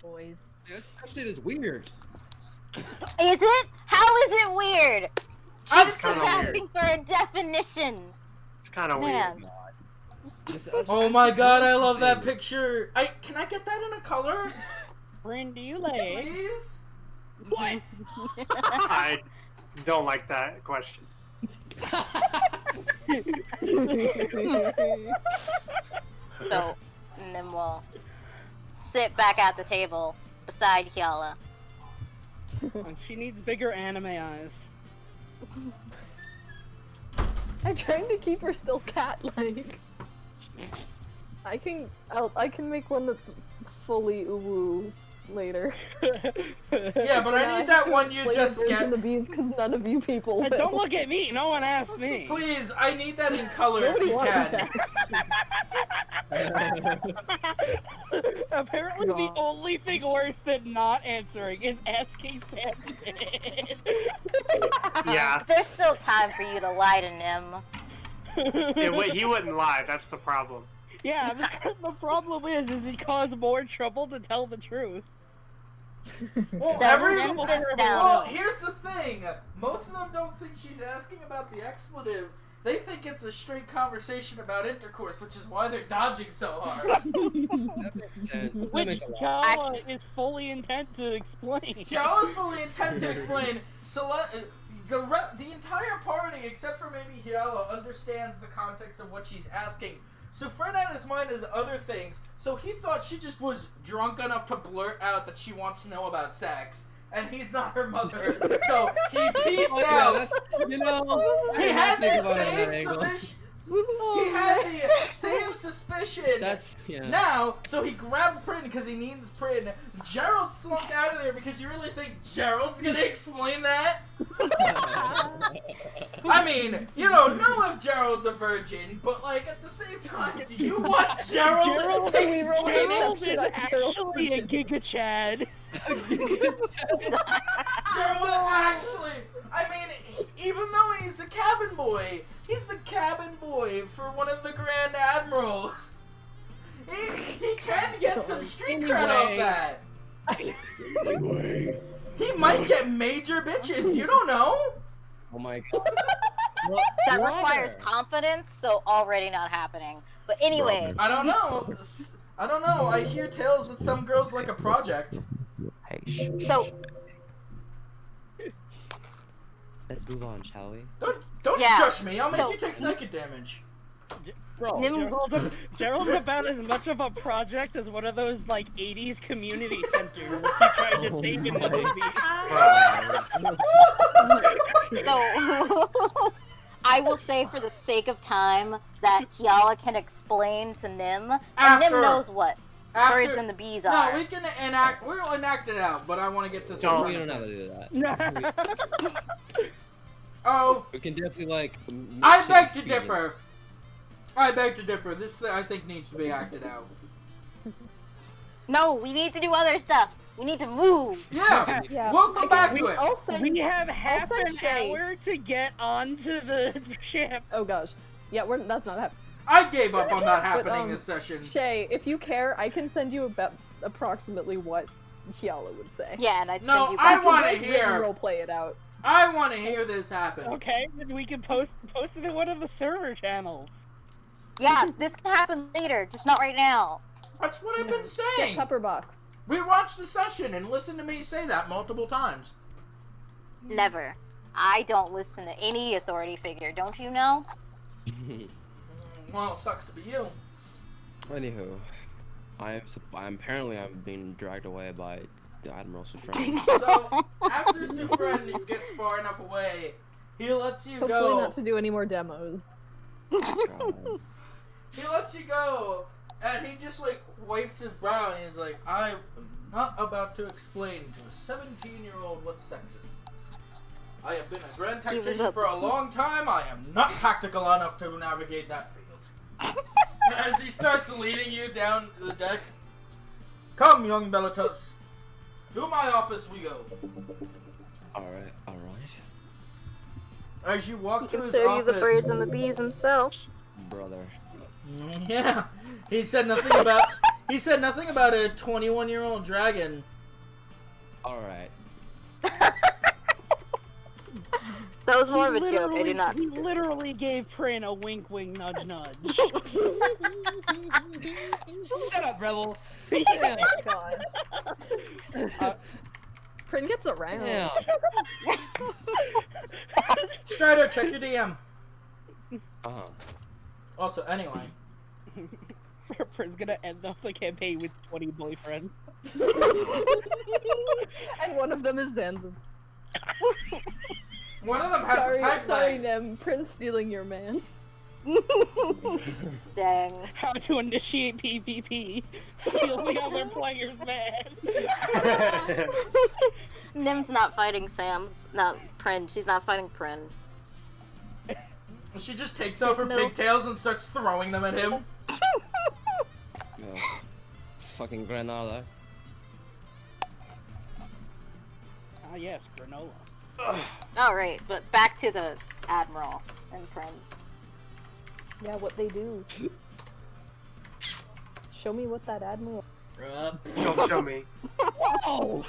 boys. That shit is weird. Is it? How is it weird? She's just asking for a definition. It's kind of Man. weird. Oh my god, I love that picture. Can I get that in a color? Bryn, do you lay? Please? What? I don't like that question. So, Nim will sit back at the table beside Kiala. She needs bigger anime eyes. I'm trying to keep her still cat-like. I can make one that's fully uwu later. Yeah, but I need that one you just in the bees because none of you people. Hey, don't look at me. No one asked me. Please, I need that in color if Nobody you wanted can. to. Apparently, the only thing worse than not answering is asking Sam. Yeah. There's still time for you to lie to Nim. He wouldn't lie. That's the problem. Yeah, the problem is he caused more trouble to tell the truth. Well, So Nim sits down. Well, here's the thing. Most of them don't think she's asking about the expletive. They think it's a straight conversation about intercourse, which is why they're dodging so hard. That makes sense. That Which makes a lot. Kiala is fully intent to explain. Kiala's fully intent to explain. The entire party, except for maybe Kiala, understands the context of what she's asking. So Fred had his mind as other things, so he thought she just was drunk enough to blurt out that she wants to know about sex, and he's not her mother, so he pieced out. That's, you know, He had the think about it same that angle. suspicion. He had the same suspicion. That's, yeah. Now, so he grabbed Prin because he needs Prin. Gerald slunk out of there because you really think Gerald's gonna explain that? I mean, you don't know if Gerald's a virgin, but like at the same time, do you want Gerald explaining? Gerald is actually a Giga Chad. Gerald actually, I mean, even though he's a cabin boy, he's the cabin boy for one of the Grand Admirals. He can get some street cred off that. Anyway. He might get major bitches, you don't know. Oh my god. That requires confidence, so already not happening. But anyway. I don't know. I hear tales that some girls like a project. Hey, So. let's move on, shall we? Don't Yeah, shush me. I'll make so- you take psychic damage. Bro, Nim- Gerald's about as much of a project as one of those, like, 80s community centers that you tried to save in the movie. So, I will say for the sake of time that Kiala can explain to Nim, and After- Nim knows what birds and the bees are. No, we'll enact it out, but I want to get to We some. don't have to do that. Oh, We can definitely, like... I beg to Shakespeare. differ. I beg to differ. This, I think, needs to be acted out. No, we need to do other stuff. We need to move. Yeah, Yeah. we'll come back to it. I'll send. We have half send an Shay. hour to get onto the ship. Oh gosh. Yeah, that's not happening. I gave up on that happening this session. Shay, if you care, I can send you about approximately what Kiala would say. Yeah, and I'd No, send you I back. want to Like, written hear. role play it out. I want to hear this happen. Okay, then we can post it in one of the server channels. Yeah, this can happen later, just not right now. That's what I've been Get saying. Tupper box. We watched the session and listened to me say that multiple times. Never. I don't listen to any authority figure, don't you know? Well, it sucks to be you. Anywho, I'm being dragged away by the Admiral Sufren. So, after Sufren gets far enough away, he lets you Hopefully go. not to do any more demos. God. He lets you go, and he just, like, wipes his brow, and he's like, I am not about to explain to a 17-year-old what sex is. I have been a grand tactician for a long time. I am not tactical enough to navigate that field. As he starts leading you down the deck. Come, young Bellatos. To my office we go. Alright. As you walk He to can his show office. you the birds and the bees himself. Brother. Yeah. He said nothing about He said nothing about a 21-year-old dragon. All right. That was more of a joke. I do not. He literally gave Prin a wink, wink, nudge, nudge. Shut up, Rebel. Oh god. Prin gets around. Yeah. Strider, check your DM. Uh-huh. Also, anyway. Prin's gonna end off the campaign with 20 boyfriends. And one of them is Zanzibar. One of them has a pipe Sorry, leg. Nem. Prin's stealing your man. Dang. How to initiate PvP. Steal the other player's man. Nim's not fighting Sam's. Not Prin. She's not fighting Prin. She just takes off her There's no- pigtails and starts throwing them at him. Oh. Fucking granola. Ah yes, granola. Alright, but back to the Admiral and Prin. Yeah, what they do. Show me what that admiral. Don't show me. Whoa!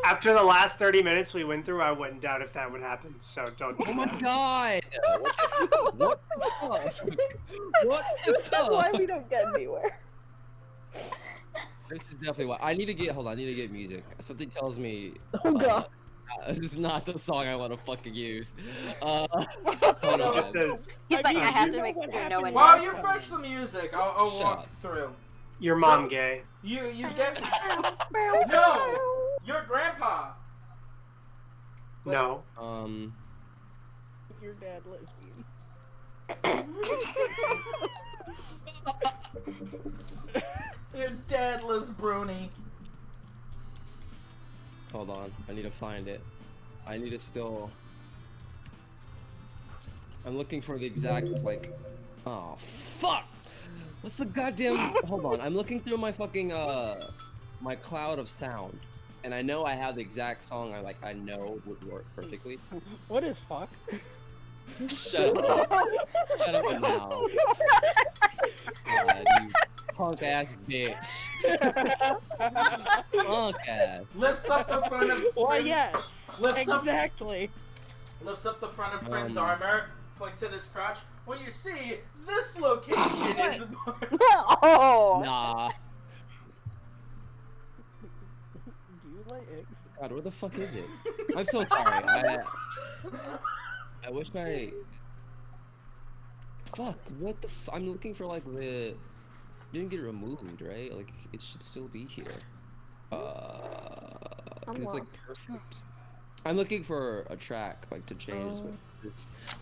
After the last 30 minutes we went through, I wouldn't doubt if that would happen. So don't. Oh my god! What the fuck? What the This is fuck? why we don't get anywhere. This is definitely why. I need to get. Hold on, I need to get music. Something tells me. Oh god. This is not the song I want to fucking use. Hold So on. it says He's like, I have you to know make what sure no happened? one While knows. you fetch the music, I'll Shut walk up. through. your mom gay. You get no. Your grandpa. No. Your dad lesbian. Your dadless brony. Hold on, I need to find it. I need to still. I'm looking for the exact like. Oh fuck! What's the goddamn? Hold on, I'm looking through my fucking my cloud of sound, and I know I have the exact song I know would work perfectly. What is fuck? Shut up! Shut up now! God, you punk ass bitch! Punk ass! Lifts up the front of Why Prin- yes, Lifts up- exactly. Lifts up the front of Prin's Um. armor, points at his crotch. When you see this location is Oh! Nah. Do you lay eggs? God, where the fuck is it? I'm so sorry. I wish I. Fuck. What the? I'm looking for like the. Didn't get removed, right? Like it should still be here. 'Cause it's like lost. perfect. I'm looking for a track like to change.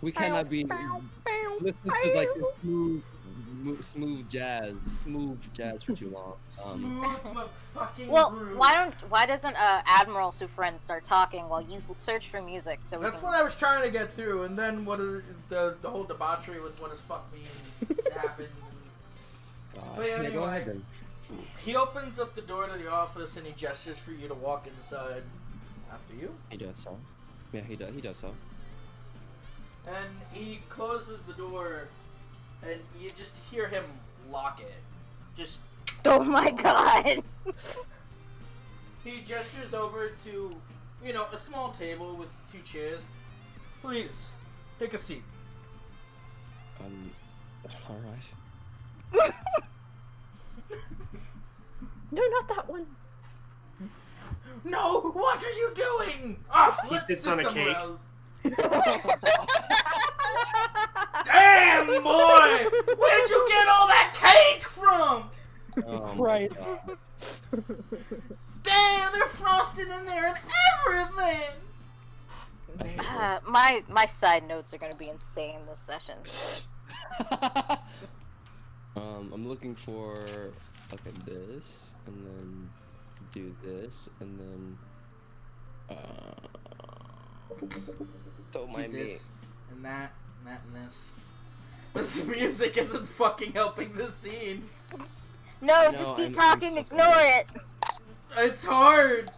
We cannot be listening to like the smooth jazz for too long. smooth fucking Well, groove. why doesn't Admiral Sufren start talking while you search for music so we That's can... what I was trying to get through, and then what is the whole debauchery with what does fuck mean happened. But Yeah, go anyway. ahead then. He opens up the door to the office and he gestures for you to walk inside after you. He does so. Yeah, he does. He does so. And he closes the door, and you just hear him lock it. Just Oh my god! he gestures over to, you know, a small table with 2 chairs. Please, take a seat. All right. No, not that one. No, what are you doing? Ah, He let's sits sit on a somewhere cake. else. Damn, boy! Where'd you get all that cake from? Oh my Christ. God. Damn, they're frosted in there and everything. I hate My side notes are gonna be insane this session. it. I'm looking for okay this, and then do this, and then don't mind me. This and that and that and this. This music isn't fucking helping the scene. No, No, just keep I'm talking, so ignore sorry. it! It's hard.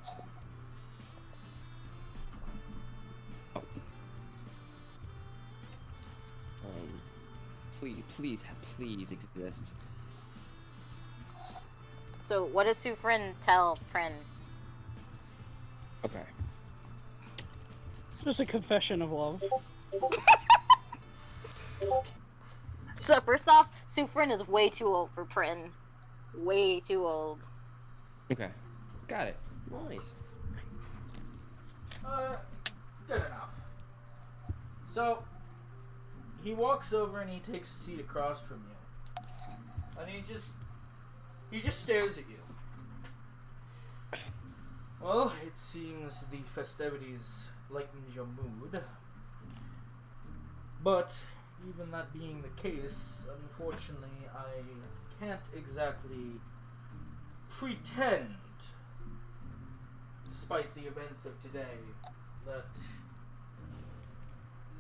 please exist. So what does Sufrin tell Prin? Okay. It's just a confession of love. So first off, Sufrin is way too old for Prin. Way too old. Okay. Got it. Nice. Good enough. So, he walks over and he takes a seat across from you. And he just stares at you. Well, it seems the festivities lightened your mood. But, even that being the case, unfortunately, I can't exactly pretend, despite the events of today, that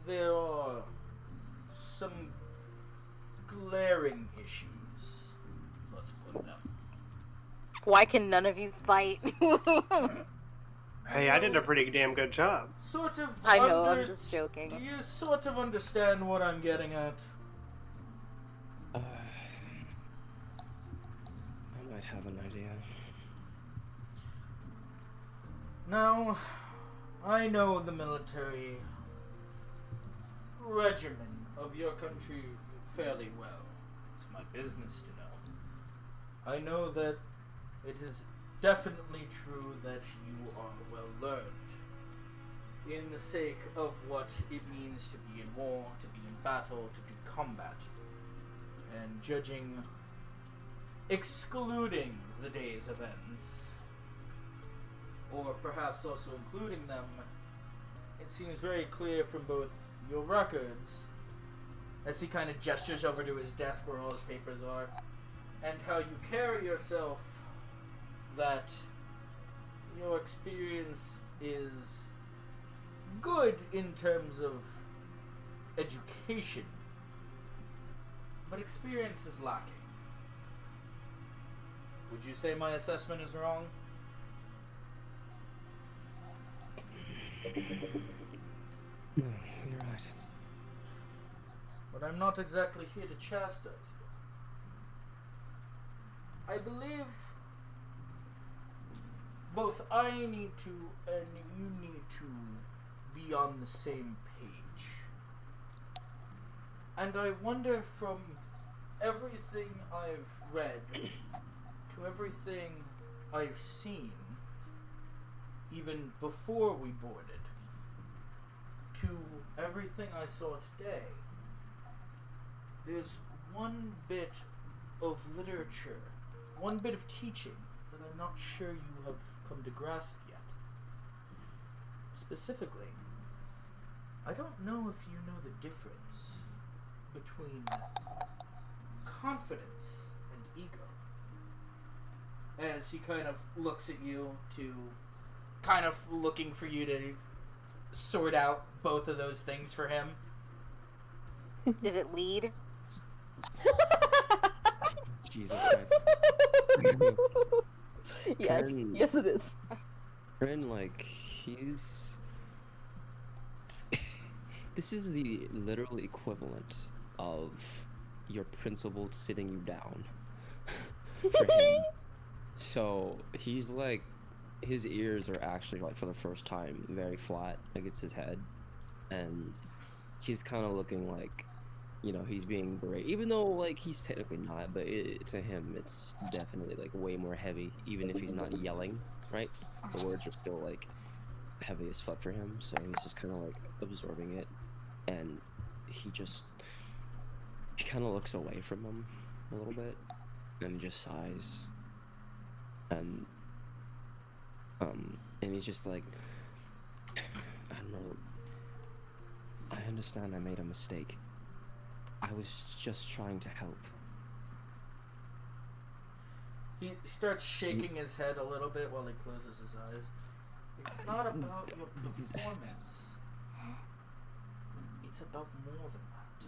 there are some glaring issues. Let's put them. Why can none of you fight? Hey, I did a pretty damn good job. Sort of. I know, I'm just joking. Do you sort of understand what I'm getting at? I might have an idea. Now, I know the military regimen of your country fairly well. It's my business to know. I know that it is definitely true that you are well learned in the sake of what it means to be in war, to be in battle, to do combat. And judging, excluding the day's events, or perhaps also including them, it seems very clear from both your records, as he kind of gestures over to his desk where all his papers are, and how you carry yourself, that your experience is good in terms of education, but experience is lacking. Would you say my assessment is wrong? No, you're right. But I'm not exactly here to chastise you. I believe both I need to and you need to be on the same page. And I wonder, from everything I've read to everything I've seen, even before we boarded, to everything I saw today, there's one bit of literature, one bit of teaching that I'm not sure you have come to grasp yet. Specifically, I don't know if you know the difference between confidence and ego. As he kind of looks at you, to kind of looking for you to sort out both of those things for him. Is it lead? Jesus Christ. Yes, Prin- yes it is. Prin, like, he's... This is the literal equivalent of your principal sitting you down. For him. So, he's like, his ears are actually, like, for the first time, very flat against his head. And he's kind of looking like, you know, he's being great. Even though, like, he's technically not, but to him, it's definitely, like, way more heavy. Even if he's not yelling, right? The words are still, like, heavy as fuck for him. So he's just kind of, like, absorbing it. And he kind of looks away from him a little bit. And he just sighs. And he's just like, I don't know. I understand I made a mistake. I was just trying to help. He starts shaking his head a little bit while he closes his eyes. It's not about your performance. It's about more than that.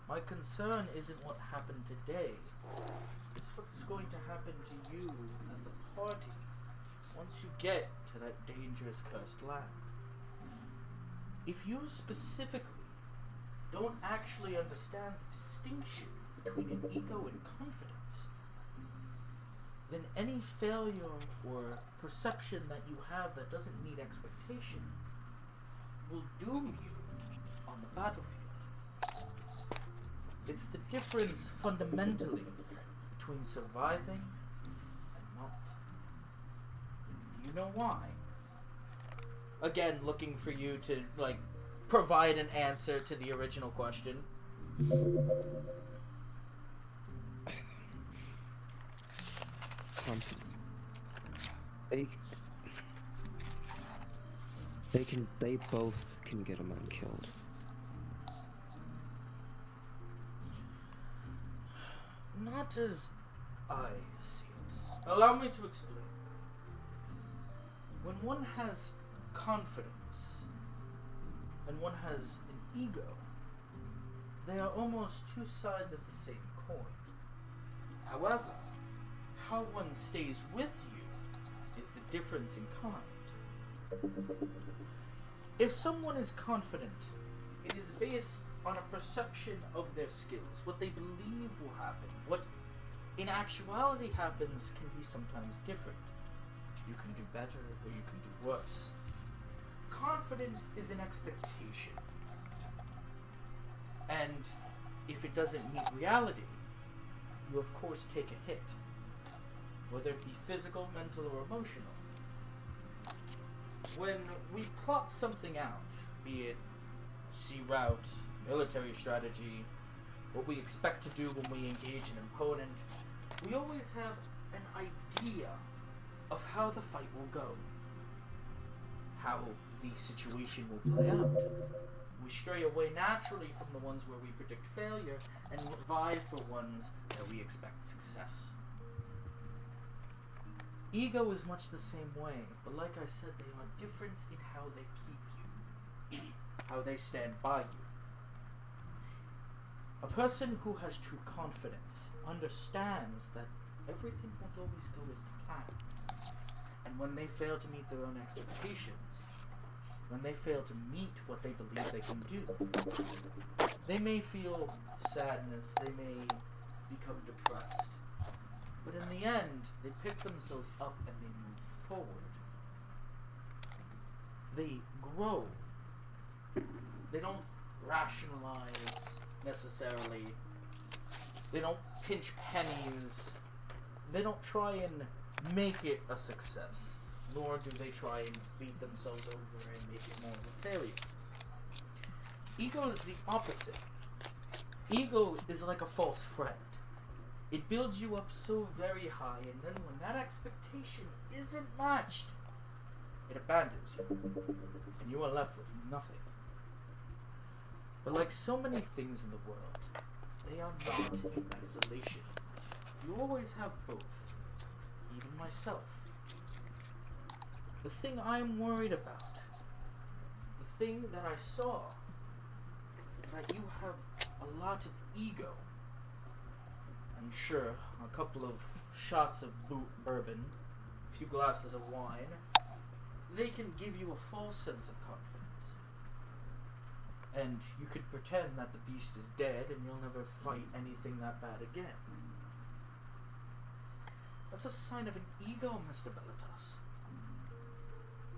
My concern isn't what happened today. It's what's going to happen to you and the party once you get to that dangerous cursed land. If you specifically don't actually understand the distinction between an ego and confidence, then any failure or perception that you have that doesn't meet expectation will doom you on the battlefield. It's the difference fundamentally between surviving and not. Do you know why? Again, looking for you to, like, provide an answer to the original question. Thompson. They both can get a man killed. Not as I see it. Allow me to explain. When one has confidence and one has an ego, they are almost two sides of the same coin. However, how one stays with you is the difference in kind. If someone is confident, it is based on a perception of their skills, what they believe will happen. What in actuality happens can be sometimes different. You can do better or you can do worse. Confidence is an expectation. And if it doesn't meet reality, you of course take a hit. Whether it be physical, mental, or emotional. When we plot something out, be it sea route, military strategy, what we expect to do when we engage an opponent, we always have an idea of how the fight will go, how the situation will play out. We stray away naturally from the ones where we predict failure and vie for ones that we expect success. Ego is much the same way, but like I said, they are different in how they keep you, how they stand by you. A person who has true confidence understands that everything won't always go as planned. And when they fail to meet their own expectations, when they fail to meet what they believe they can do, they may feel sadness, they may become depressed. But in the end, they pick themselves up and they move forward. They grow. They don't rationalize necessarily. They don't pinch pennies. They don't try and make it a success. Nor do they try and beat themselves over and make it more of a failure. Ego is the opposite. Ego is like a false friend. It builds you up so very high, and then when that expectation isn't matched, it abandons you, and you are left with nothing. But like so many things in the world, they are not in isolation. You always have both, even myself. The thing I'm worried about, the thing that I saw, is that you have a lot of ego. And sure, a couple of shots of bourbon, a few glasses of wine, they can give you a false sense of confidence. And you could pretend that the beast is dead and you'll never fight anything that bad again. That's a sign of an ego, Mr. Bellitas.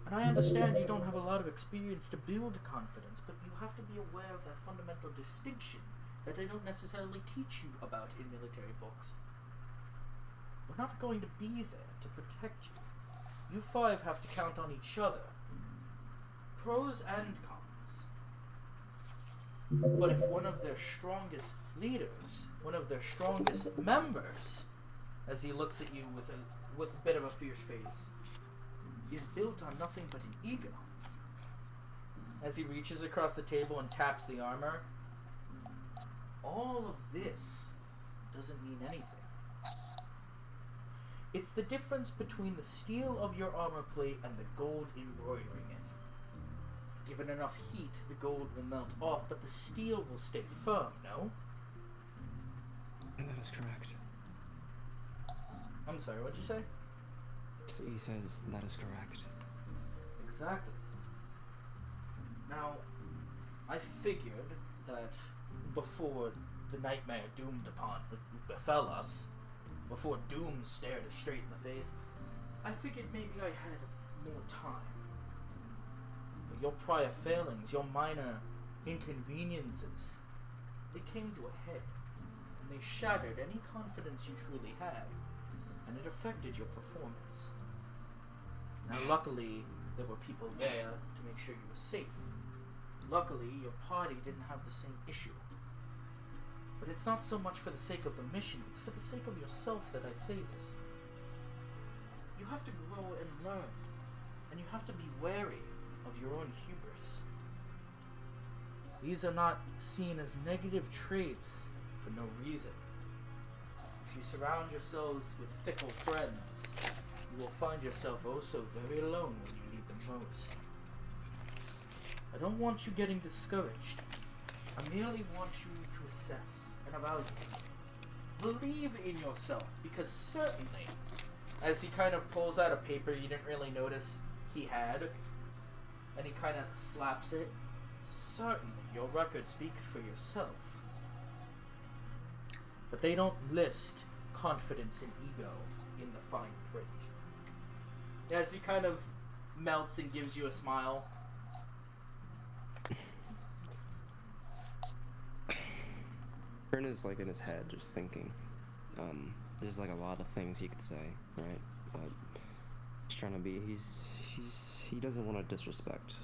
And I understand you don't have a lot of experience to build confidence, but you have to be aware of that fundamental distinction that they don't necessarily teach you about in military books. We're not going to be there to protect you. You five have to count on each other. Pros and cons. But if one of their strongest leaders, one of their strongest members, as he looks at you with a bit of a fierce face, is built on nothing but an ego. As he reaches across the table and taps the armor, all of this doesn't mean anything. It's the difference between the steel of your armor plate and the gold embroidering it. Given enough heat, the gold will melt off, but the steel will stay firm, no? That is correct. I'm sorry, what'd you say? He says that is correct. Exactly. Now, I figured that before the nightmare befell us, before doom stared us straight in the face, I figured maybe I had more time. But your prior failings, your minor inconveniences, they came to a head, and they shattered any confidence you truly had, and it affected your performance. Now luckily, there were people there to make sure you were safe. Luckily, your party didn't have the same issue. But it's not so much for the sake of the mission, it's for the sake of yourself that I say this. You have to grow and learn, and you have to be wary of your own hubris. These are not seen as negative traits for no reason. If you surround yourselves with fickle friends, you will find yourself oh so very alone when you need them most. I don't want you getting discouraged. I merely want you to assess and evaluate. Believe in yourself, because certainly, as he kind of pulls out a paper you didn't really notice he had, and he kind of slaps it, certainly your record speaks for yourself. But they don't list confidence and ego in the fine print. As he kind of melts and gives you a smile. Kern is like in his head just thinking. There's like a lot of things he could say, right? But he's trying to be, he doesn't want to disrespect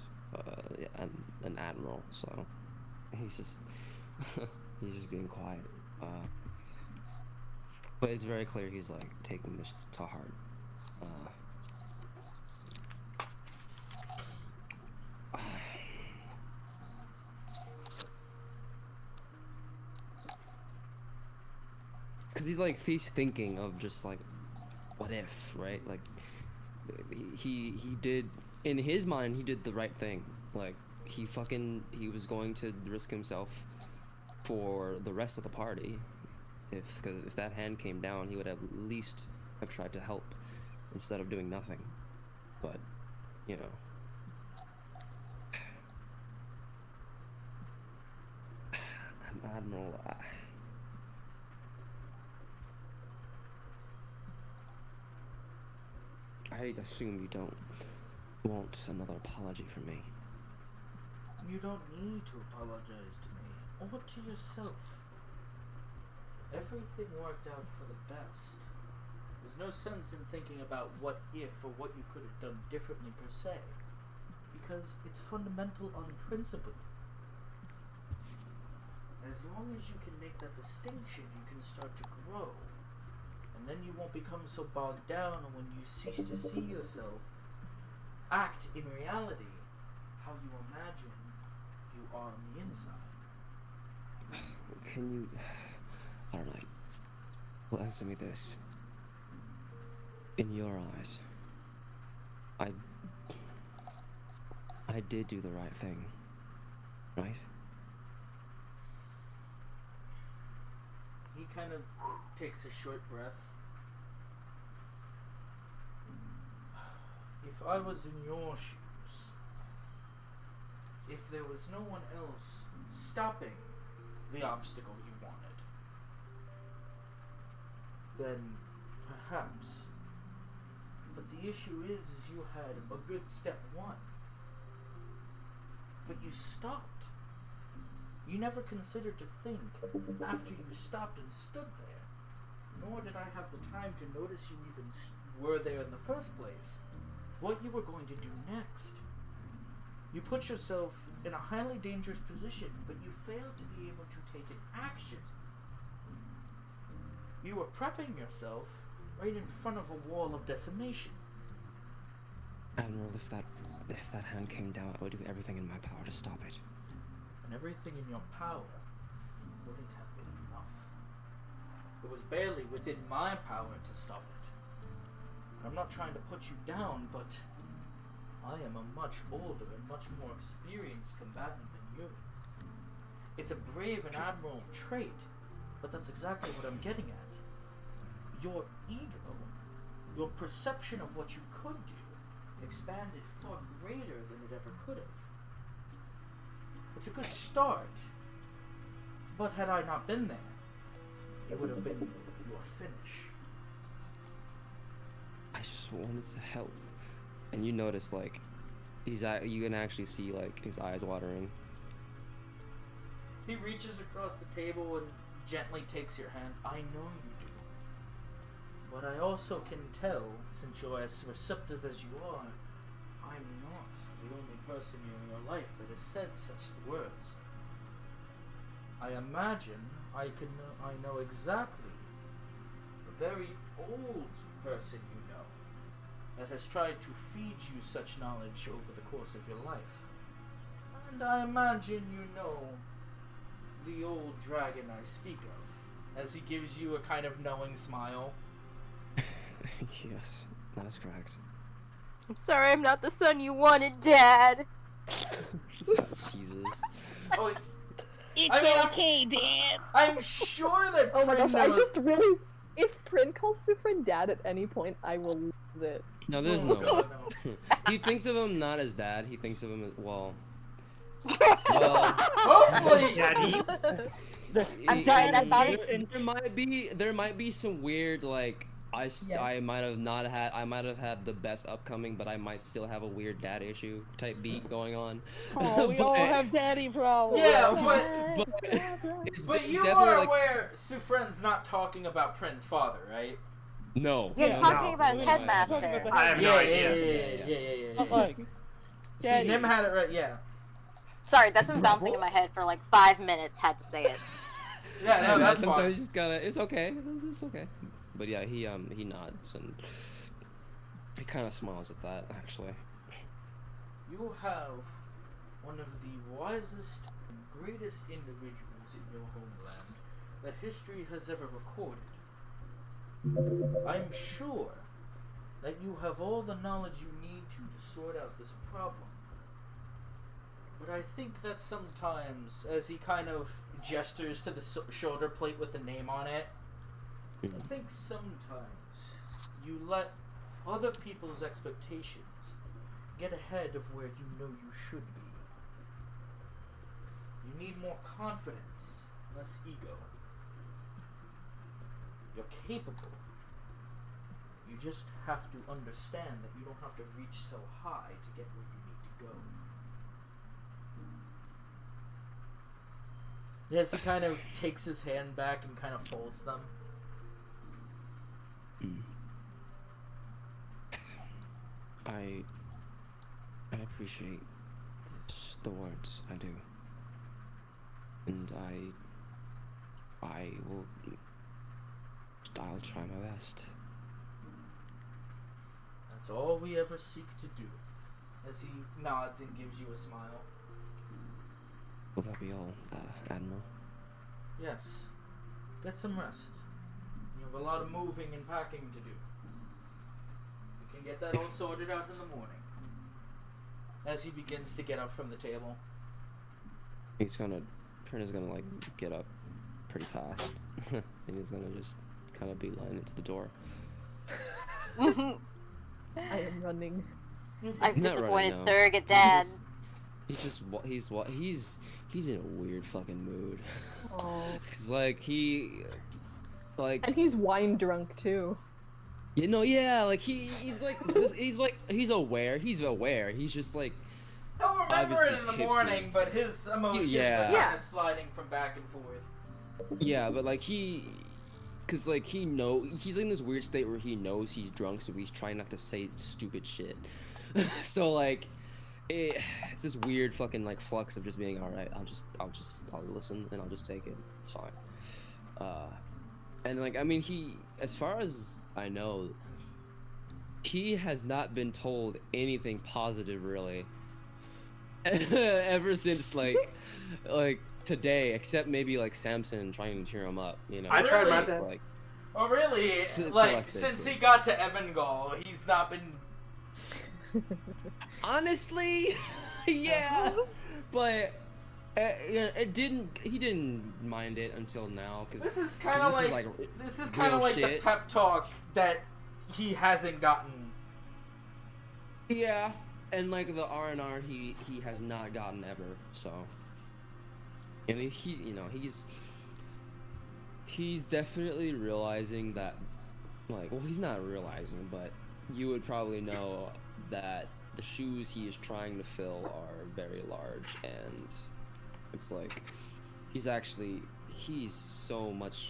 an admiral, so he's just being quiet. But it's very clear he's like taking this to heart. Cause he's thinking of just like, what if, right? Like, he did, in his mind, he did the right thing. Like, he was going to risk himself for the rest of the party. Cause if that hand came down, he would at least have tried to help instead of doing nothing. But, you know. Admiral, I assume you don't want another apology from me. You don't need to apologize to me, or to yourself. Everything worked out for the best. There's no sense in thinking about what if or what you could have done differently per se, because it's fundamental on principle. As long as you can make that distinction, you can start to grow. And then you won't become so bogged down when you cease to see yourself act in reality how you imagine you are on the inside. Can you... I don't know. Well, answer me this. In your eyes, I did do the right thing, right? He kind of takes a short breath. If I was in your shoes, if there was no one else stopping the obstacle you wanted, then perhaps. But the issue is you had a good step one, but you stopped. You never considered to think after you stopped and stood there, nor did I have the time to notice you even were there in the first place, what you were going to do next. You put yourself in a highly dangerous position, but you failed to be able to take an action. You were prepping yourself right in front of a wall of decimation. Admiral, if that hand came down, I would do everything in my power to stop it. And everything in your power wouldn't have been enough. It was barely within my power to stop it. And I'm not trying to put you down, but I am a much older and much more experienced combatant than you. It's a brave and admirable trait, but that's exactly what I'm getting at. Your ego, your perception of what you could do, expanded far greater than it ever could have. It's a good start, But had I not been there, it would have been your finish. I just wanted to help. And you notice, like, you can actually see, like, his eyes watering. He reaches across the table and gently takes your hand. I know you do. But I also can tell, since you're as receptive as you are, I'm not the only person in your life that has said such words. I imagine I know exactly a very old person you know that has tried to feed you such knowledge over the course of your life. And I imagine you know the old dragon I speak of, as he gives you a kind of knowing smile. Yes, that is correct. I'm sorry I'm not the son you wanted, Dad. Jesus. Oh, It's I mean, okay, Dad. I'm sure that Oh my Prin gosh, I knows- just really... If Prin calls Sufrin dad at any point, I will lose it. No, there's Oh, no. God, no. He thinks of him not as dad. He thinks of him as well. Hopefully! Daddy. I'm sorry, that thought is- there might be some weird like Yeah. I might have had the best upcoming, but I might still have a weird dad issue type beat going on. Oh, we all have daddy problems. Yeah, It's but you definitely are like, aware Sufren's not talking about Prin's father, right? no. You're no, talking no, about his no, headmaster. Talking about the I have no idea. Yeah. Not like, See, Daddy. Nim had it right, yeah. Sorry, that's been bouncing in my head for like 5 minutes. Had to say it. Yeah, no, that's sometimes fine. you just gotta. It's okay. It's okay. But yeah, he nods and he kind of smiles at that actually. You have one of the wisest and greatest individuals in your homeland that history has ever recorded. I'm sure that you have all the knowledge you need to sort out this problem. But I think that sometimes, as he kind of gestures to the shoulder plate with a name on it, I think sometimes you let other people's expectations get ahead of where you know you should be. You need more confidence, less ego. You're capable. You just have to understand that you don't have to reach so high to get where you need to go. Yes, he kind of takes his hand back and kind of folds them. I appreciate the words, I do. And I'll try my best. That's all we ever seek to do. As he nods and gives you a smile. Will that be all, Admiral? Yes. Get some rest. You have a lot of moving and packing to do. We can get that all sorted out in the morning. As he begins to get up from the table. Prin is gonna like get up pretty fast. And he's gonna just kind of beeline into the door. I am running. I've Not disappointed running, no. surrogate dad. He's in a weird fucking mood. Oh. Cause like And he's wine drunk too. like he's aware. He's just like He'll remember Obviously it in the tipsy. morning, but his emotions Yeah. are Yeah. kind of sliding from back and forth. yeah, but like cause like he's in this weird state where he knows he's drunk, so he's trying not to say stupid shit. So like it's this weird fucking like flux of just being alright. I'll listen and I'll just take it. It's fine. And like I mean as far as I know, he has not been told anything positive really ever since like today, except maybe like Samson trying to cheer him up, you know. I tried my Really? best. Like, Oh, really? To Like, collect it, since too. he got to Evangol, he's not been... honestly, yeah, but he didn't mind it until now because This is kind of like... This is kind of real like the shit. pep talk that he hasn't gotten. yeah, and like the R&R he has not gotten ever, so and he's He's definitely realizing that, like, well, he's not realizing, but you would probably know that the shoes he is trying to fill are very large, and it's like he's so much,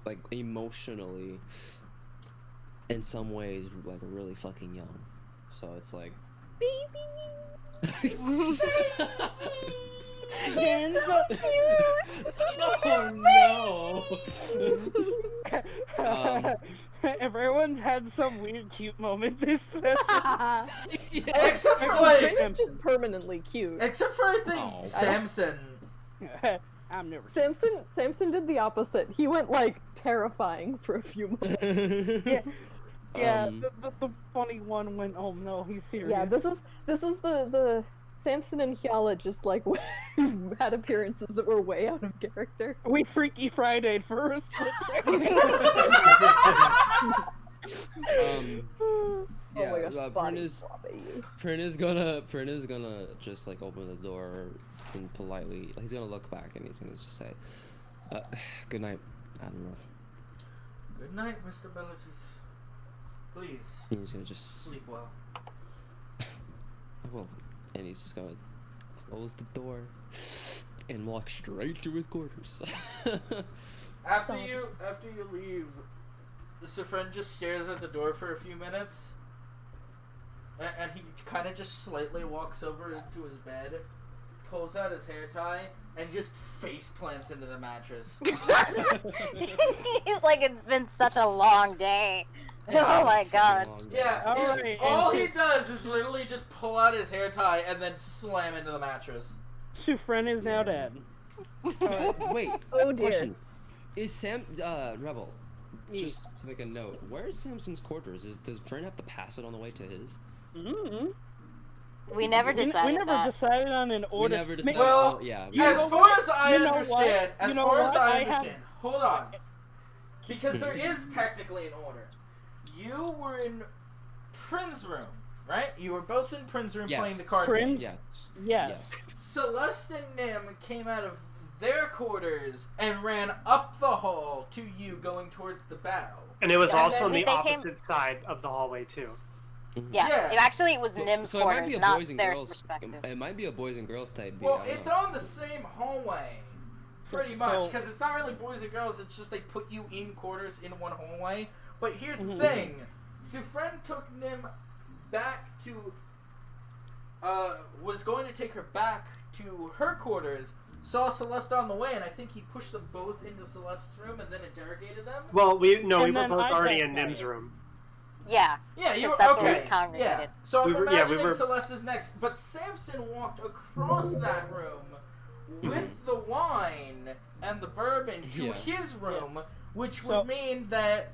like, emotionally, in some ways, like, really fucking young. So it's like, He's so cute. oh no. Everyone's had some weird cute moment this session. Except for Finn like, is just permanently cute. except for I think Oh. Samson. I'm never. Samson did the opposite. He went like terrifying for a few moments. Yeah, yeah. Um, The funny one went. Oh no, he's serious. Yeah, this is the Samson and Hyala just like had appearances that were way out of character. We Freaky Friday for a split second. Yeah, oh my gosh, body Prin swap at you. is gonna just like open the door and politely. He's gonna look back and he's gonna just say, "Good night, Admiral." Good night, Mr. Belichis. Please And he's gonna just sleep well. well, and he's just gonna close the door and walk straight to his quarters. After Stop. you leave, the friend just stares at the door for a few minutes, and he kind of just slightly walks over into his bed, pulls out his hair tie, and just face plants into the mattress. He's like, it's been such a long day. Oh my god. Yeah, Alright, all and he does is literally just pull out his hair tie and then slam into the mattress. Sufren is now dead. Wait. Oh dear. Question: Is Rebel? Yeah. Just to make a note, where is Samson's quarters? Does Prin have to pass it on the way to his? Mm-hmm. We never decided We never that. decided on an We order. never Ma- decided. Well, yeah. you As know far what? as I You know what? understand, You as know far as what? I I have- understand, hold on, because there is technically an order. You were in Prin's room, right? You were both in Prin's room Yes. playing the card Prin- game. Yes. Yes. Celeste and Nim came out of their quarters and ran up the hall to you going towards the bow. And it was And also then on the they came- opposite side of the hallway too. Yeah. Yeah. Actually, it was Nim's So it might quarters, be a not boys and their girls. perspective. It might be a boys and girls type. Well, I don't it's know. on the same hallway, pretty much, So- because it's not really boys and girls. It's just they put you in quarters in one hallway. But here's the Mhm. thing: Sufren took Nim back to, was going to take her back to her quarters. Saw Celeste on the way, and I think he pushed them both into Celeste's room and then interrogated them. Well, we And were then both I already got in Nim's fired. room. Yeah. Yeah, you were That's what we okay. congregated. Yeah, so I'm We were- yeah, we imagining were- Celeste is next, but Samson walked across that room with the wine and the bourbon to Yeah. his room, which So- would mean that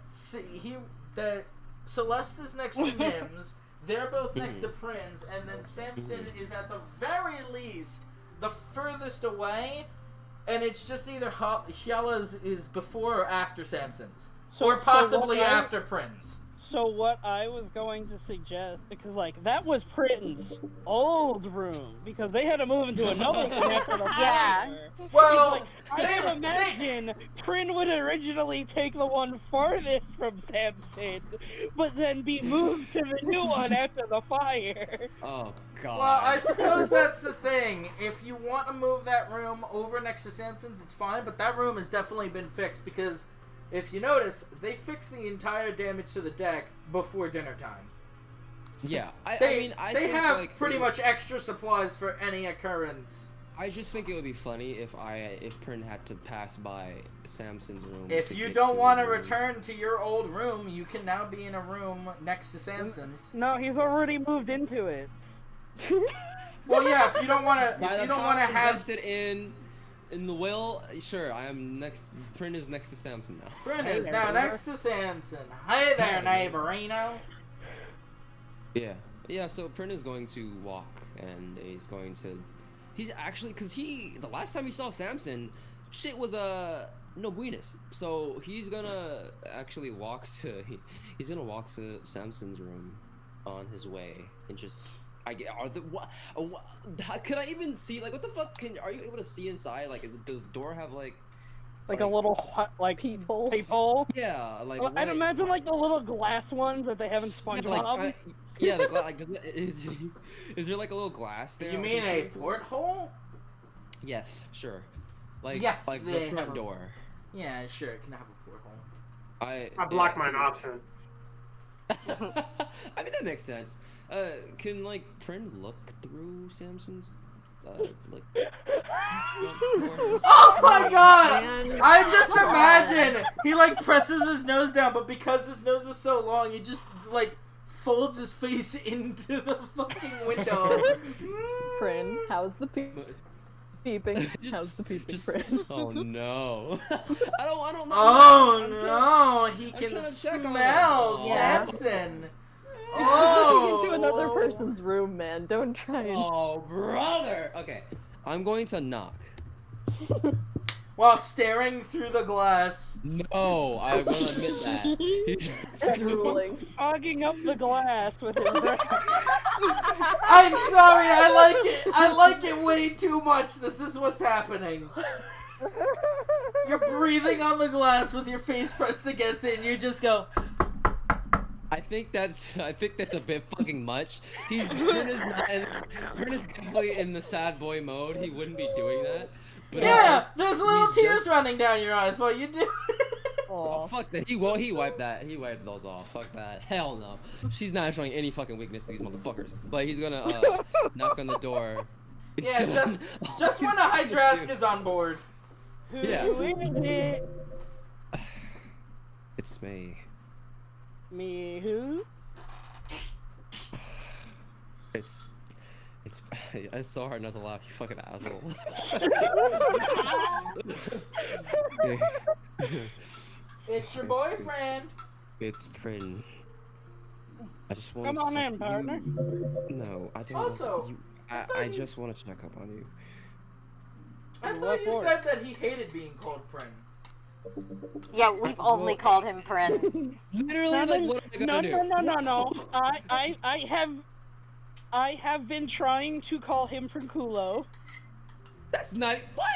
that Celeste is next to Nim's. They're both next to Prin's, and then Samson is at the very least the furthest away, and it's just either Hyala's is before or after Samson's, or possibly what I- after Prin's. So what I was going to suggest, because like that was Prin's old room, because they had to move into another room after the Yeah. fire. Well, Like, I can imagine Prin would originally take the one farthest from Samson, but then be moved to the new one after the fire. Oh god. Well, I suppose that's the thing. If you want to move that room over next to Samson's, it's fine, but that room has definitely been fixed because if you notice, they fixed the entire damage to the deck before dinner time. Yeah. I They mean, I they think, have like, pretty much extra supplies for any occurrence. I just think it would be funny if Prin had to pass by Samson's room. If to you get don't to want to his room. return to your old room, you can now be in a room next to Samson's. No, he's already moved into it. Well, yeah, if you don't want to, By if the you don't want to power have vested in the will, sure, I am next. Prin is next to Samson now. Prin Hey is there, now neighbor. next to Samson. Hey there, neighborino. Yeah. Yeah, so Prin is going to walk and he's actually, cause the last time he saw Samson, shit was no buenas. So he's gonna actually he's gonna walk to Samson's room on his way and just, could I even see, like, what the fuck are you able to see inside? Like, does the door have like Like a little Peephole. peephole. Yeah, like. I'd imagine like the little glass ones that they have in SpongeBob. Yeah, like is there like a little glass there? You like, mean in a front? porthole? Yes, sure. Like Yes, like they the have front a- door. Yeah, sure. It can have a porthole. I blocked mine off then. I mean that makes sense. Can like Prin look through Samson's like? Oh my god! Man. I just imagine he like presses his nose down, but because his nose is so long, he just like folds his face into the fucking window. Prin, how's the peeping? Just- How's the peeping, just- Prin? Oh no! I don't know. Oh I'm no! He I'm can trying to check on him. smell Yeah. Samson. You're Oh! looking into another person's room, man. Don't try and. Oh brother! Okay, I'm going to knock. While staring through the glass. No, I will admit that. Drooling. Fogging up the glass with his breath. I'm sorry, I like it. I like it way too much. This is what's happening. You're breathing on the glass with your face pressed against it, and you just go. I think that's a bit fucking much. Prin is definitely in the sad boy mode. He wouldn't be doing that. But Yeah, there's little he's tears just- running down your eyes while you do. Oh, fuck that. He wiped that. He wiped those off. Fuck that. Hell no. She's not showing any fucking weakness to these motherfuckers. But he's gonna knock on the door. He's Yeah, gonna- just when he's a gonna Hydrask do- is on board. Yeah. Who is it? It's me. Me who? It's so hard not to laugh, you fucking asshole. It's your boyfriend. It's Prin. I just want Come on in, partner. No, I don't Also, want to, I just want to check up on you. I What thought you for? said that he hated being called Prin. Yeah, we've only called him Prin. Literally, like, what am I No, gonna do? no. I have been trying to call him Princulo. That's not what.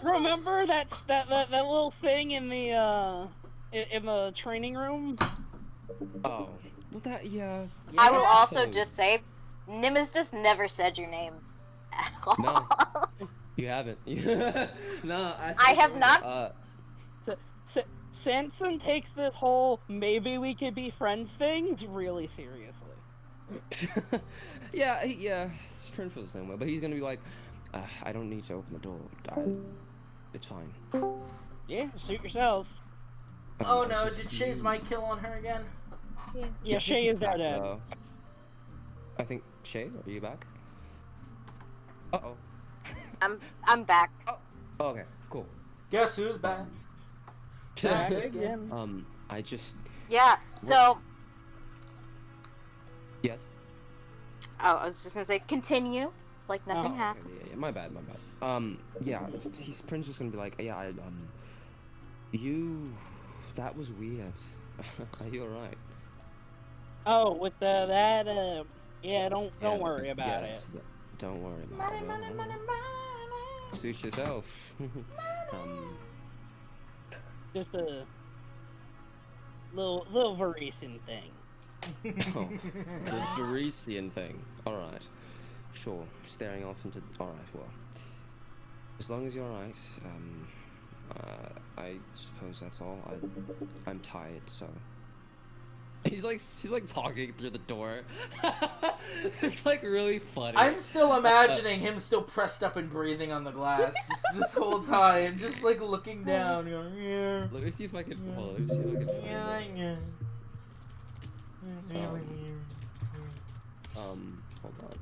Remember that little thing in the training room? Oh, well that yeah. I will also totally. just say, Nimbus just never said your name at all. No. You haven't. No, I have not. Samson takes this whole maybe we could be friends thing really seriously. yeah. Prin feels the same way, but he's gonna be like, I don't need to open the door. It's fine. Yeah, suit yourself. Oh I no, just- did Shays mic kill on her again? Yeah, I think Shay she's is back, dead. though. I think Shay, are you back? Uh-oh. I'm back. Oh, okay, cool. Guess who's back? Back again. I just Yeah, so, yes. oh, I was just gonna say, continue, like nothing Oh, happened. Yeah, my bad. Yeah, Prince just gonna be like, yeah, that was weird. Are you alright? Oh, with yeah, don't worry about it. yes, Don't worry about it. Suit yourself. Just a little Varisian thing. Oh, the Varisian thing. Alright. Sure. Staring off into. Alright, well. As long as you're alright, I suppose that's all. I'm tired, so. He's like talking through the door. It's like really funny. I'm still imagining him still pressed up and breathing on the glass just this whole time, just like looking down, going, yeah. Let me see if I can. Hold on, let me see if I can find Yeah, it. yeah. Hold on.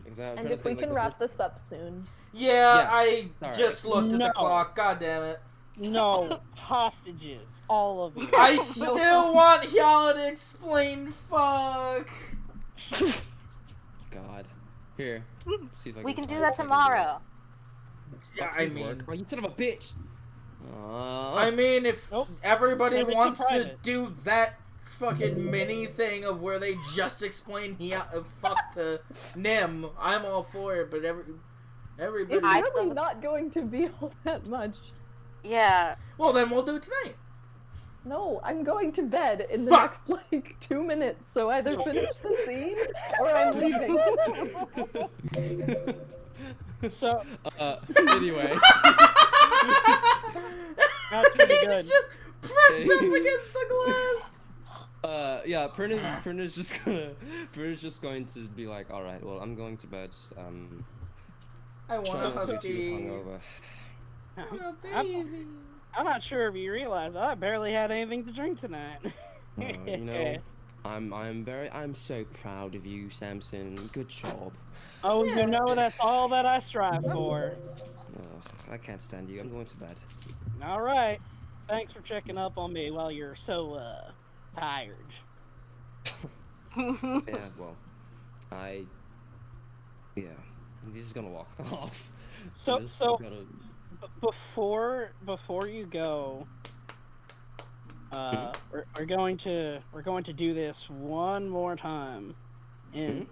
Because I'm And trying to if we think, can like, wrap the this up soon. Yeah, Yes. I Alright. just looked at No. the clock. God damn it! No, hostages, all of you. I still want y'all to explain. Fuck. God. Here. Let's see if I We can do find that it. tomorrow. Yeah, Fuck, I these work. mean, Oh, you son of a bitch. I mean, if Nope. everybody Send it to wants to private. do that fucking mini thing of where they just explain fuck to Nim, I'm all for it. But everybody. It's I really thought- not going to be all that much. Yeah. Well, then we'll do it tonight. No, I'm going to bed in the Fuck. next like 2 minutes. So either finish the scene or I'm leaving. So Anyway. that's pretty good. It's just pressed up against the glass. Yeah, Prina's just going to be like, all right, well, I'm going to bed. I want a Trying not to be too husky. hungover. What a baby. I'm not sure if you realize I barely had anything to drink tonight. You know, I'm so proud of you, Samson. Good job. Oh, you know that's all that I strive for. Ugh, I can't stand you. I'm going to bed. All right. Thanks for checking up on me while you're so tired. Yeah, well, yeah, I'm just gonna walk off. So I'm just so gonna- before you go, we're going to do this one more time, and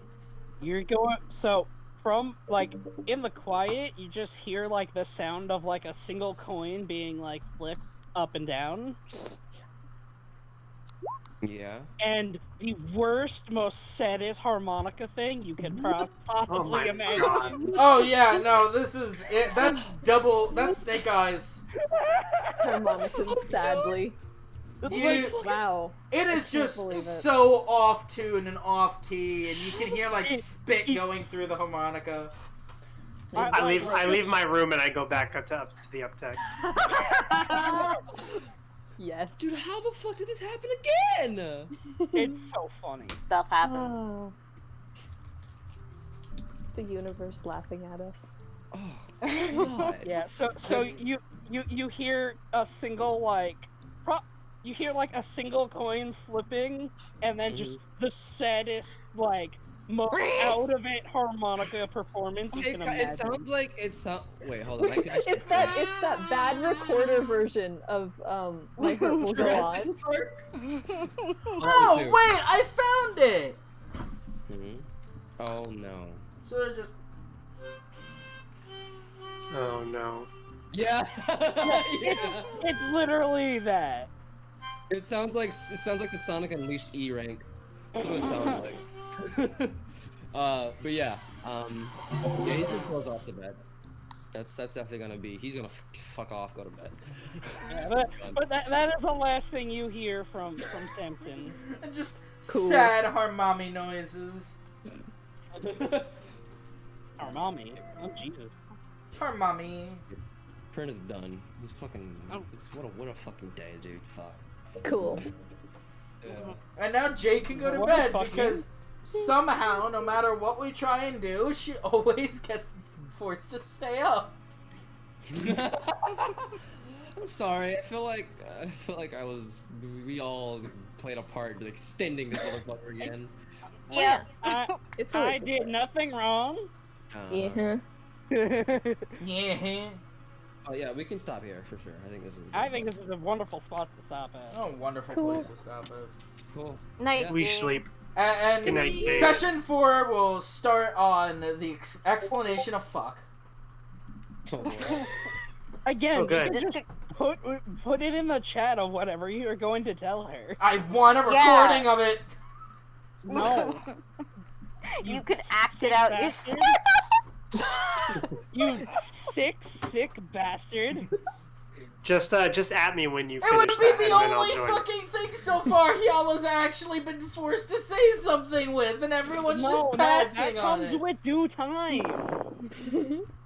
you're going so from like in the quiet you just hear like the sound of like a single coin being like flipped up and down, Yeah. and the worst, most saddest harmonica thing you could possibly my imagine. God. Oh yeah, no, this is it. That's double. That's Snake Eyes. Harmonicas, sadly. You, Wow. it is can't just believe it. so off tune and off key, and you can hear like spit going through the harmonica. I leave my room and I go back up to the updeck. Yes. Dude, how the fuck did this happen again? It's so funny. Stuff happens. Oh. The universe laughing at us. Oh God. Yeah, so you hear a single like you hear like a single coin flipping, and then just the saddest like most out of it harmonica performance you can imagine. It sounds like Wait, hold on. I can actually... It's that bad recorder version of My Heart Will Go On. Oh wait, I found it. Oh no. So they're just. Oh no. Yeah. Yeah. It's literally that. It sounds like the Sonic Unleashed E rank. That's what it sounds like. But yeah, he just goes off to bed. That's definitely gonna be. He's gonna fuck off, go to bed. Yeah, but that is the last thing you hear from Samson. And just Cool. sad harmami noises. Our mommy. Oh Jesus. Harmami. Print is done. He's fucking. What a fucking day, dude. Fuck. Cool. Yeah. And now Jay can go to What bed the fuck, because somehow, no matter what we try and do, she always gets forced to stay up. I'm sorry. I feel like we all played a part in extending this motherfucker again. Yeah. It's I always did nothing wrong. Yeah. Yeah. Oh yeah, we can stop here for sure. I think this is. I think this is a wonderful spot to stop at. Oh, wonderful Cool. place to stop at. Cool. Night. We Jay. sleep. And Good night, Jay. session 4 will start on the explanation of fuck. Oh, boy. Again, Oh, good. you can just put it in the chat of whatever you are going to tell her. I want a Yeah. recording of it. No. You could act it out bastard. You sick bastard. Just at me when you It finish would be that, the and then I'll only join. fucking thing so far Yala's actually been forced to say something with, and everyone's just passing that on comes it. with due time.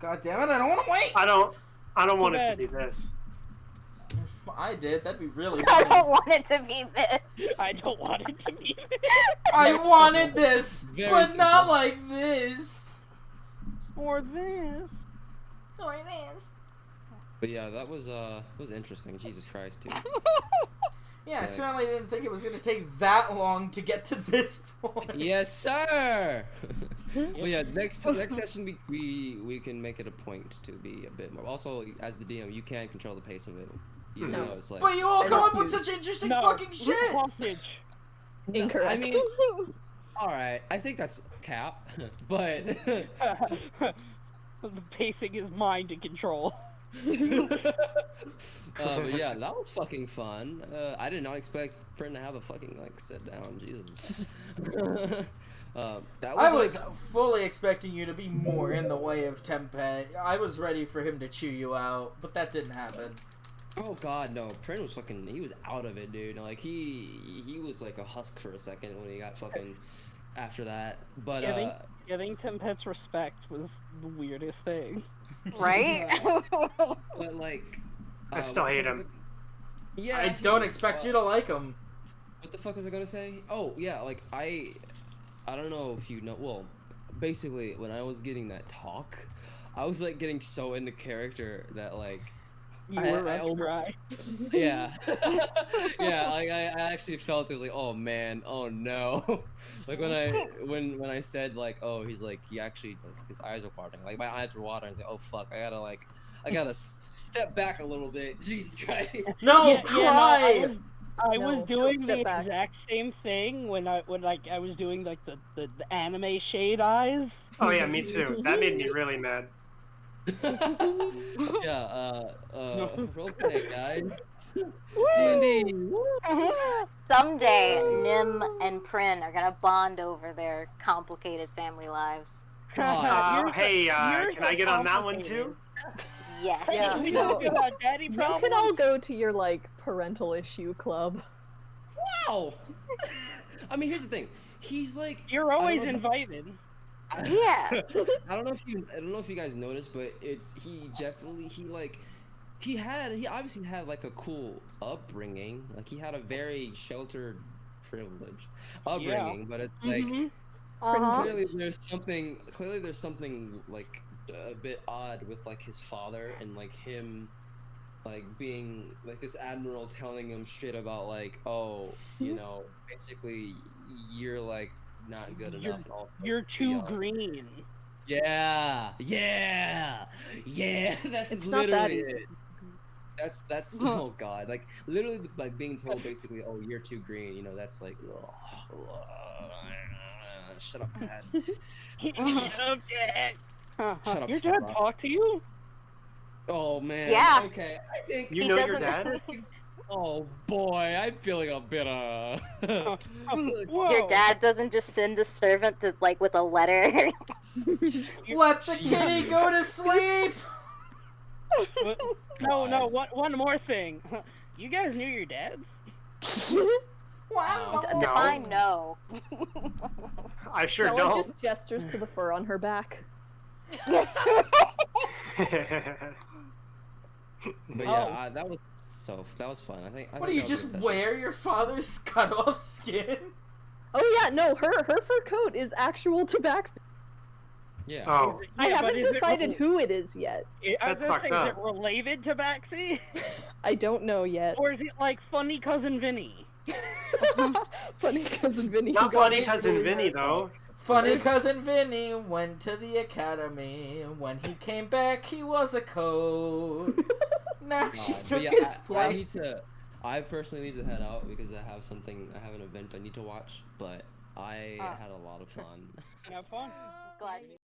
God damn it, I don't want to wait. I don't want it to bad. be this. I did, that'd be really I funny. don't want it to be this. I don't want it to be. I wanted this, Very but not simple. like this. Or this. Or this. But yeah, that was interesting. Jesus Christ, dude. Yeah, I Yeah. certainly didn't think it was going to take that long to get to this point. Yes, sir. But yeah, next session we can make it a point to be a bit more. Also, as the DM, you can control the pace of it. Even No. though it's like. But you all I come up with refuse. such interesting No, fucking root shit. hostage. Incorrect. I mean, all right. I think that's cap, but The pacing is mine to control. But yeah, that was fucking fun. I did not expect Bryn to have a fucking like sit down. Jesus. That was I was like, fully expecting you to be more in the way of Tempe. I was ready for him to chew you out, but that didn't happen. oh god, no. Prin was fucking. He was out of it, dude. Like he was like a husk for a second when he got fucking after that. But Getting Tempet's respect was the weirdest thing. Right? but like, I still what the hate fuck was him. it- Yeah. I don't expect you to like him. What the fuck was I gonna say? Oh yeah, like I don't know if you know. Well, basically, when I was getting that talk, I was like getting so into character that like. You I were about to almost- cry. Yeah. Yeah, like I actually felt it was like, oh man, oh no. Like when I said like, oh, he's like he actually like his eyes are watering. Like my eyes were watering. I was like, oh fuck, I gotta step back a little bit. Jesus Christ. No, No, cry! I No, was don't doing step the back. exact same thing when I was doing like the anime shade eyes. Oh yeah, me too. That made me really mad. Yeah, roleplay guys. D&D. Someday, Nim and Prin are gonna bond over their complicated family lives. God. Hey, You're can I get on that one complicated. too? Yes. Yeah. We No. talk about daddy You problems. can all go to your like parental issue club. Wow. I mean, here's the thing. He's like You're I don't always know if- Yeah. invited. I don't know if you guys noticed, but he obviously had like a cool upbringing. Like he had a very sheltered, privileged upbringing, but it's like Mhm. clearly there's something like a bit odd with like his father and like him like being like this admiral telling him shit about like, oh, you know, basically you're like not good You're- enough and all You're too green. yeah that's It's not that literally easy. it. That's oh god, like literally like being told basically, oh, you're too green, you know, that's like shut up, dad. Shut up, Your dad Sarah. talked to you? Oh man. Yeah. Okay, I think You He know your doesn't- dad? oh boy, I'm feeling a bit Whoa. Your dad doesn't just send a servant to like with a letter. Let the kitty go to sleep! No, one more thing. You guys knew your dads? Wow. No. Define no. I sure Ella don't. just gestures to the fur on her back. But Oh. yeah, that was fun. I think What do you that was a just good session. wear your father's cut off skin? Oh yeah, no, her fur coat is actual tabaxi. Yeah. Oh, I Yeah, but haven't is it decided who it is yet. I was That's gonna say, is fucked it up. related to Baxi? I don't know yet. Or is it like funny cousin Vinny? Funny cousin Vinny. not who got funny me cousin through Vinny her. though. Funny cousin Vinny went to the academy. When he came back, he was a code. Now she But took yeah, his I place. I personally need to head out because I have an event I need to watch, but I had a lot of fun. Have fun. Glad.